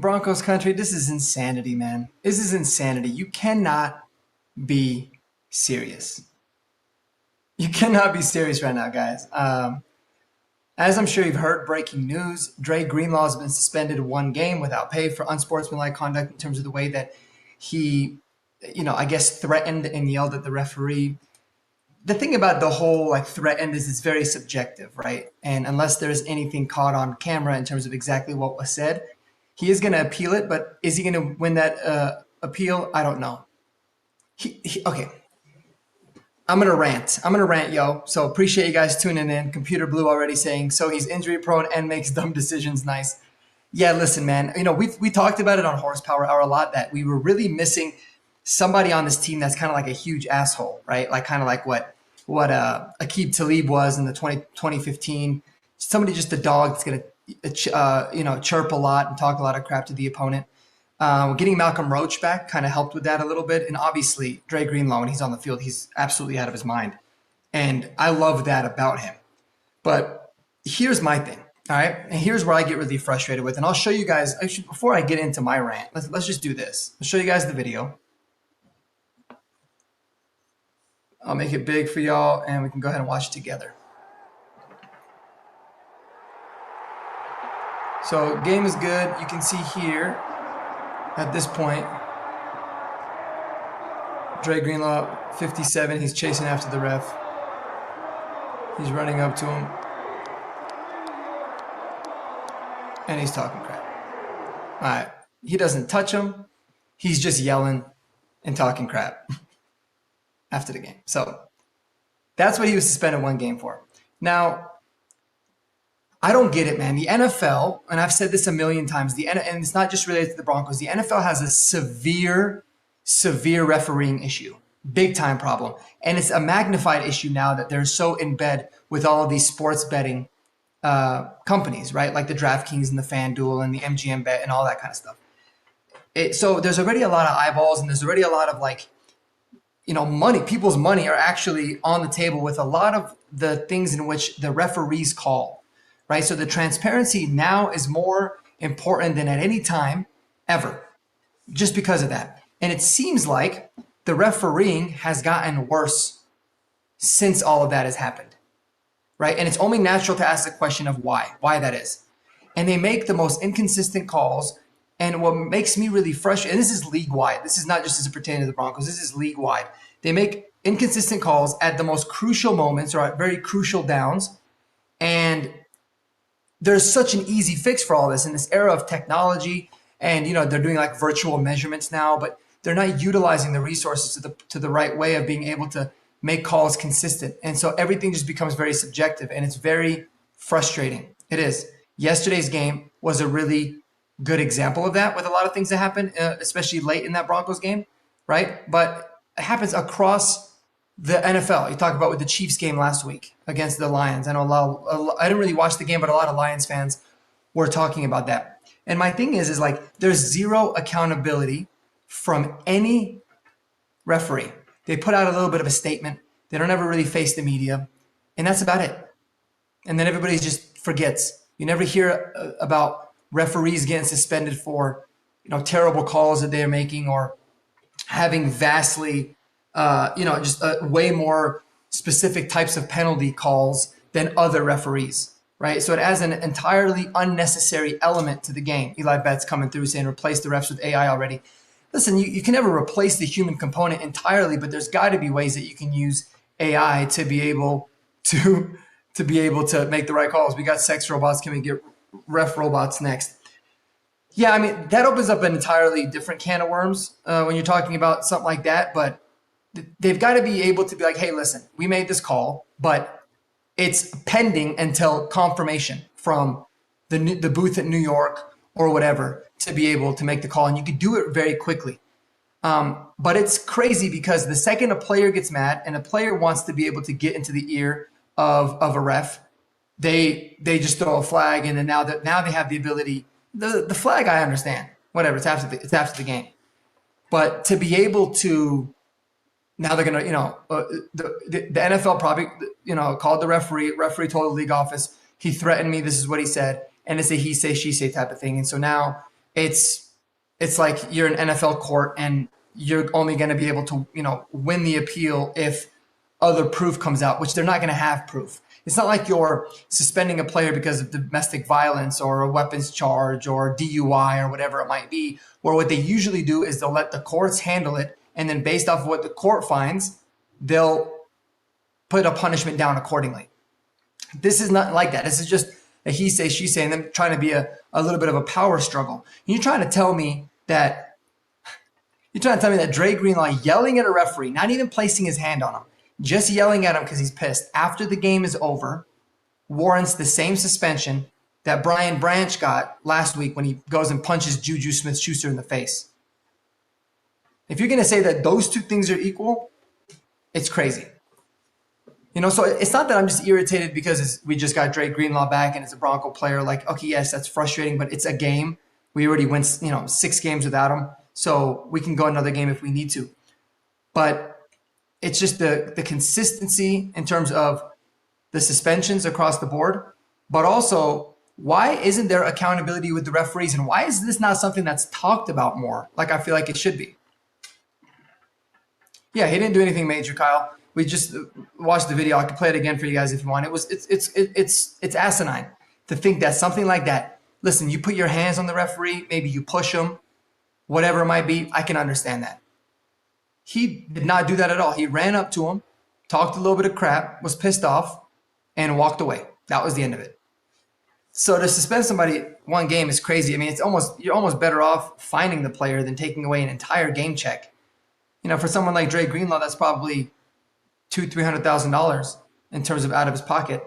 Broncos country, this is insanity, man. This is insanity. You cannot be serious. You cannot be serious right now, guys. As I'm sure you've heard, breaking news, Dre Greenlaw has been suspended 1 game without pay for unsportsmanlike conduct in terms of the way that he, I guess threatened and yelled at the referee. The thing about the whole like threatened is it's very subjective, right? And unless there's anything caught on camera in terms of exactly what was said, he is going to appeal it. But is he going to win that appeal? I don't know. Okay, I'm gonna rant. Yo. So appreciate you guys tuning in. Computer Blue already saying so he's injury prone and makes dumb decisions. Nice. Yeah, listen, man. We talked about it on Horsepower Hour a lot that we were really missing somebody on this team that's kind of like a huge asshole, right? Like kind of like what Aqib Talib was in the 2015. Somebody just a dog that's gonna chirp a lot and talk a lot of crap to the opponent. Getting Malcolm Roach back kind of helped with that a little bit. And obviously, Dre Greenlaw, when he's on the field, he's absolutely out of his mind. And I love that about him. But here's my thing, all right? And here's where I get really frustrated with. And I'll show you guys, actually, before I get into my rant, let's just do this. I'll show you guys the video. I'll make it big for y'all, and we can go ahead and watch it together. So game is good. You can see here, at this point, Dre Greenlaw, 57, he's chasing after the ref. He's running up to him. And he's talking crap. All right. He doesn't touch him. He's just yelling and talking crap after the game. So that's what he was suspended 1 game for. Now, I don't get it, man. The NFL, and I've said this a million times, and it's not just related to the Broncos, the NFL has a severe refereeing issue, big time problem. And it's a magnified issue now that they're so in bed with all of these sports betting companies, right? Like the DraftKings and the FanDuel and the MGM Bet and all that kind of stuff. So there's already a lot of eyeballs and there's already a lot of money. People's money are actually on the table with a lot of the things in which the referees call. Right, so the transparency now is more important than at any time ever, just because of that. And it seems like the refereeing has gotten worse since all of that has happened, right? And it's only natural to ask the question of why that is. And they make the most inconsistent calls. And what makes me really frustrated, and this is league-wide. This is not just as it pertains to the Broncos. This is league-wide. They make inconsistent calls at the most crucial moments or at very crucial downs. And there's such an easy fix for all this in this era of technology, and they're doing like virtual measurements now, but they're not utilizing the resources to the right way of being able to make calls consistent. And so everything just becomes very subjective, and it's very frustrating. It is. Yesterday's game was a really good example of that with a lot of things that happened, especially late in that Broncos game, right? But it happens across the NFL. You talk about with the Chiefs game last week against the Lions. I know I didn't really watch the game, but a lot of Lions fans were talking about that. And my thing is like there's zero accountability from any referee. They put out a little bit of a statement. They don't ever really face the media, and that's about it. And then everybody just forgets. You never hear about referees getting suspended for terrible calls that they're making or having vastly way more specific types of penalty calls than other referees, right? So it adds an entirely unnecessary element to the game. Eli Betts coming through saying replace the refs with AI already. Listen, you can never replace the human component entirely, but there's got to be ways that you can use AI to be able to make the right calls. We got sex robots. Can we get ref robots next? Yeah, I mean, that opens up an entirely different can of worms when you're talking about something like that, but they've got to be able to be like, hey, listen, we made this call, but it's pending until confirmation from the booth at New York or whatever to be able to make the call. And you could do it very quickly. But it's crazy because the second a player gets mad and a player wants to be able to get into the ear of a ref, they just throw a flag. And then now they have the ability, the flag, I understand, whatever, it's after the game. But to be able to, now they're going to, the NFL probably, called the referee. Referee told the league office, he threatened me. This is what he said. And it's a he say, she say type of thing. And so now it's like you're in NFL court and you're only going to be able to, win the appeal if other proof comes out, which they're not going to have proof. It's not like you're suspending a player because of domestic violence or a weapons charge or DUI or whatever it might be, where what they usually do is they'll let the courts handle it, and then based off of what the court finds, they'll put a punishment down accordingly. This is not like that. This is just a he say, she say, and them trying to be a little bit of a power struggle. You're trying to tell me that Dre Greenlaw yelling at a referee, not even placing his hand on him, just yelling at him because he's pissed after the game is over, warrants the same suspension that Brian Branch got last week when he goes and punches Juju Smith-Schuster in the face. If you're going to say that those two things are equal, it's crazy. So it's not that I'm just irritated because we just got Dre Greenlaw back and it's a Bronco player. Like, okay, yes, that's frustrating, but it's a game. We already went, 6 games without him, so we can go another game if we need to. But it's just the consistency in terms of the suspensions across the board, but also why isn't there accountability with the referees, and why is this not something that's talked about more like I feel like it should be? Yeah, he didn't do anything major, Kyle. We just watched the video. I can play it again for you guys if you want. It's asinine to think that something like that. Listen, you put your hands on the referee, maybe you push him, whatever it might be. I can understand that. He did not do that at all. He ran up to him, talked a little bit of crap, was pissed off, and walked away. That was the end of it. So to suspend somebody one game is crazy. I mean, you're almost better off fining the player than taking away an entire game check. For someone like Dre Greenlaw, that's probably $200,000-$300,000 in terms of out of his pocket,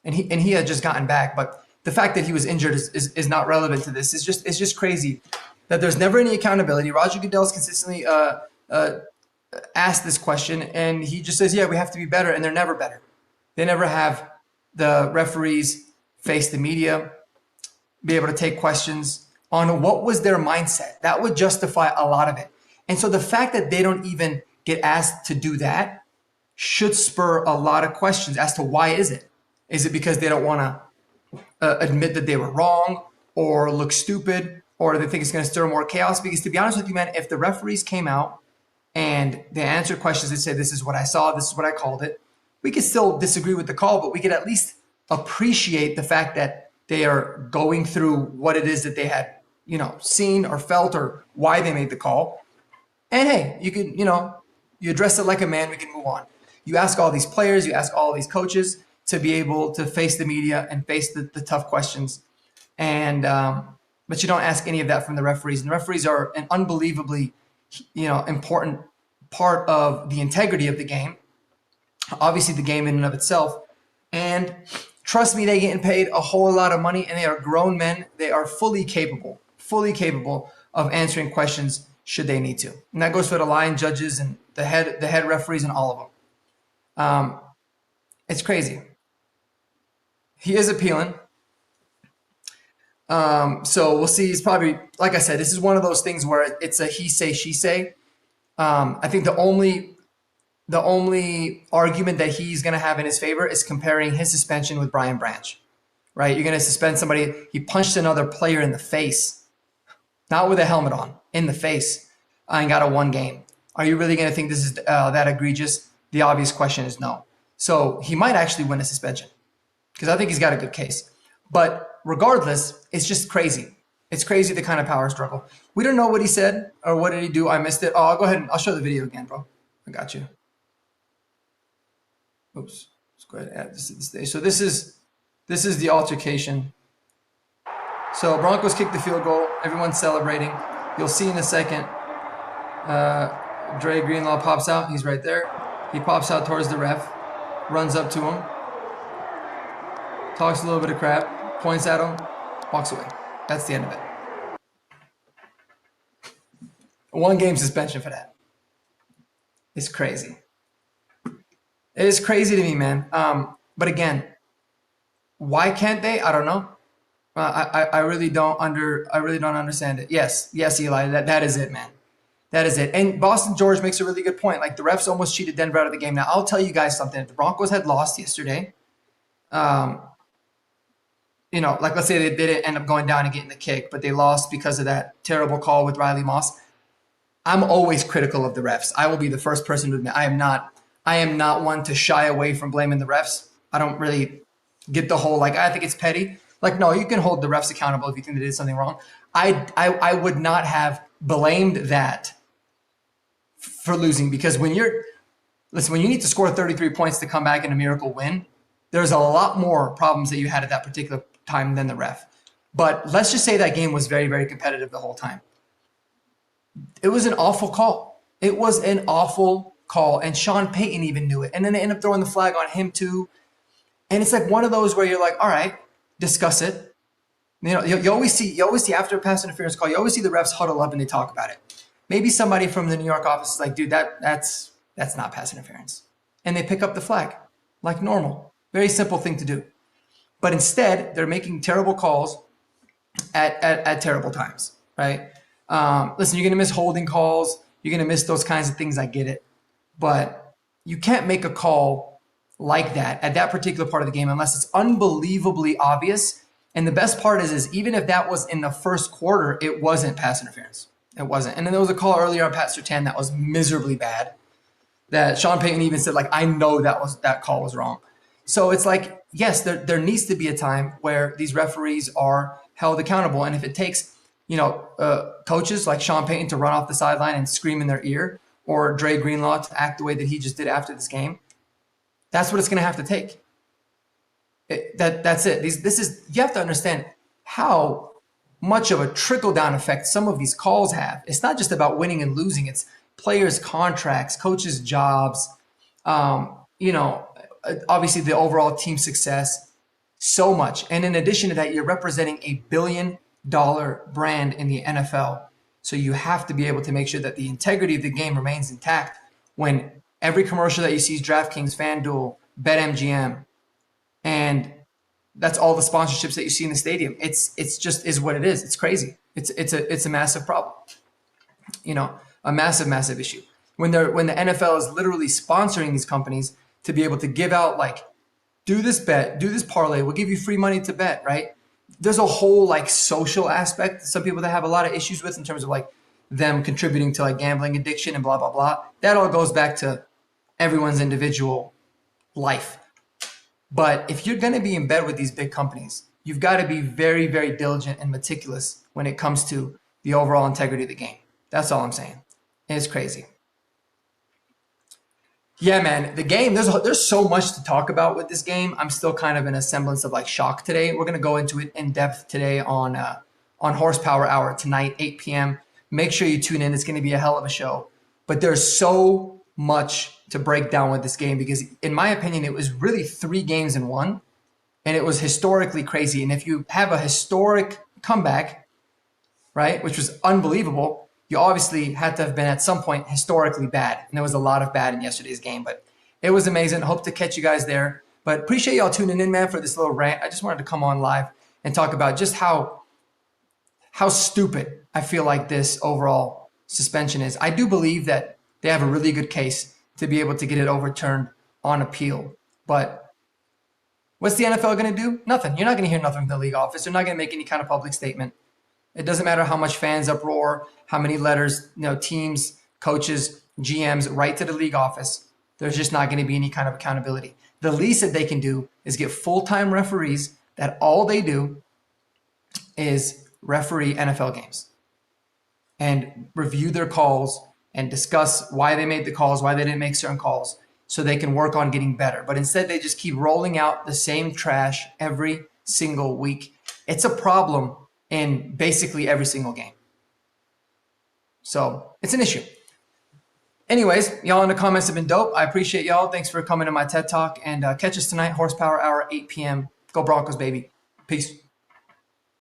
and he had just gotten back. But the fact that he was injured is not relevant to this. It's just crazy that there's never any accountability. Roger Goodell's consistently asked this question, and he just says, "Yeah, we have to be better," and they're never better. They never have the referees face the media, be able to take questions on what was their mindset. That would justify a lot of it. And so the fact that they don't even get asked to do that should spur a lot of questions as to why is it? Is it because they don't want to admit that they were wrong or look stupid, or they think it's going to stir more chaos? Because to be honest with you, man, if the referees came out and they answered questions and said, this is what I saw, this is what I called it, we could still disagree with the call, but we could at least appreciate the fact that they are going through what it is that they had, seen or felt, or why they made the call. And hey, you could, you address it like a man, we can move on. You ask all these players, you ask all these coaches to be able to face the media and face the tough questions. And, but you don't ask any of that from the referees. And the referees are an unbelievably, important part of the integrity of the game. Obviously the game in and of itself. And trust me, they're getting paid a whole lot of money, and they are grown men. They are fully capable of answering questions should they need to. And that goes for the line judges and the head referees and all of them. It's crazy. He is appealing. So we'll see. He's probably, like I said, this is one of those things where it's a he say, she say. I think the only argument that he's going to have in his favor is comparing his suspension with Brian Branch, right? You're going to suspend somebody. He punched another player in the face, not with a helmet on, in the face, and got a 1 game. Are you really going to think this is that egregious? The obvious question is no. So he might actually win a suspension because I think he's got a good case. But regardless, it's just crazy. It's crazy, the kind of power struggle. We don't know what he said or what did he do. I missed it. Oh, I'll go ahead and I'll show the video again, bro. I got you. Oops. Let's go ahead and add this to the stage. So this is the altercation. So Broncos kick the field goal. Everyone's celebrating. You'll see in a second. Dre Greenlaw pops out. He's right there. He pops out towards the ref, runs up to him, talks a little bit of crap, points at him, walks away. That's the end of it. 1 game suspension for that. It's crazy. It is crazy to me, man. But again, why can't they? I don't know. I really don't understand it. Yes, Eli. That is it, man. That is it. And Boston George makes a really good point. Like, the refs almost cheated Denver out of the game. Now, I'll tell you guys something. If the Broncos had lost yesterday, like let's say they didn't end up going down and getting the kick, but they lost because of that terrible call with Riley Moss. I'm always critical of the refs. I will be the first person to admit I am not one to shy away from blaming the refs. I don't really get the whole, like, I think it's petty. Like, no, you can hold the refs accountable if you think they did something wrong. I would not have blamed that for losing, because when you need to score 33 points to come back in a miracle win, there's a lot more problems that you had at that particular time than the ref. But let's just say that game was very, very competitive the whole time. It was an awful call. It was an awful call, and Sean Payton even knew it. And then they end up throwing the flag on him too. And it's like one of those where you're like, all right, discuss it. You always see after a pass interference call, you always see the refs huddle up and they talk about it. Maybe somebody from the New York office is like, dude, that's not pass interference. And they pick up the flag like normal. Very simple thing to do. But instead, they're making terrible calls at terrible times, right? Listen, you're going to miss holding calls. You're going to miss those kinds of things. I get it. But you can't make a call like that at that particular part of the game unless it's unbelievably obvious. And the best part is even if that was in the first quarter, it wasn't pass interference. It wasn't. And then there was a call earlier on Pat Surtain that was miserably bad, that Sean Payton even said, like, I know that call was wrong. So it's like, yes, there needs to be a time where these referees are held accountable. And if it takes, coaches like Sean Payton to run off the sideline and scream in their ear, or Dre Greenlaw to act the way that he just did after this game, that's what it's going to have to take. That's it. You have to understand how much of a trickle-down effect some of these calls have. It's not just about winning and losing. It's players' contracts, coaches' jobs, obviously the overall team success, so much. And in addition to that, you're representing a $1 billion brand in the NFL. So you have to be able to make sure that the integrity of the game remains intact when every commercial that you see is DraftKings, FanDuel, BetMGM, and that's all the sponsorships that you see in the stadium. It's just is what it is. It's crazy. It's a massive problem. A massive issue. When the NFL is literally sponsoring these companies to be able to give out, like, do this bet, do this parlay, we'll give you free money to bet, right? There's a whole, like, social aspect. Some people that have a lot of issues with in terms of, like, them contributing to, like, gambling addiction and blah, blah, blah. That all goes back to everyone's individual life. But if you're going to be in bed with these big companies, you've got to be very, very diligent and meticulous when it comes to the overall integrity of the game. That's all I'm saying. It's crazy. Yeah, man, the game, there's so much to talk about with this game. I'm still kind of in a semblance of, like, shock today. We're going to go into it in depth today on Horsepower Hour tonight, 8 p.m. Make sure you tune in. It's going to be a hell of a show. But there's so much to break down with this game because, in my opinion, it was really 3 games in one, and it was historically crazy. And if you have a historic comeback, right, which was unbelievable, you obviously had to have been at some point historically bad. And there was a lot of bad in yesterday's game, but it was amazing. Hope to catch you guys there. But appreciate y'all tuning in, man, for this little rant. I just wanted to come on live and talk about just how stupid I feel like this overall suspension is. I do believe that they have a really good case to be able to get it overturned on appeal. But what's the NFL going to do? Nothing. You're not going to hear nothing from the league office. They're not going to make any kind of public statement. It doesn't matter how much fans uproar, how many letters, teams, coaches, GMs write to the league office. There's just not going to be any kind of accountability. The least that they can do is get full-time referees that all they do is referee NFL games and review their calls and discuss why they made the calls, why they didn't make certain calls, so they can work on getting better. But instead, they just keep rolling out the same trash every single week. It's a problem in basically every single game. So it's an issue. Anyways, y'all in the comments have been dope. I appreciate y'all. Thanks for coming to my TED Talk. And catch us tonight, Horsepower Hour, 8 p.m. Go Broncos, baby. Peace.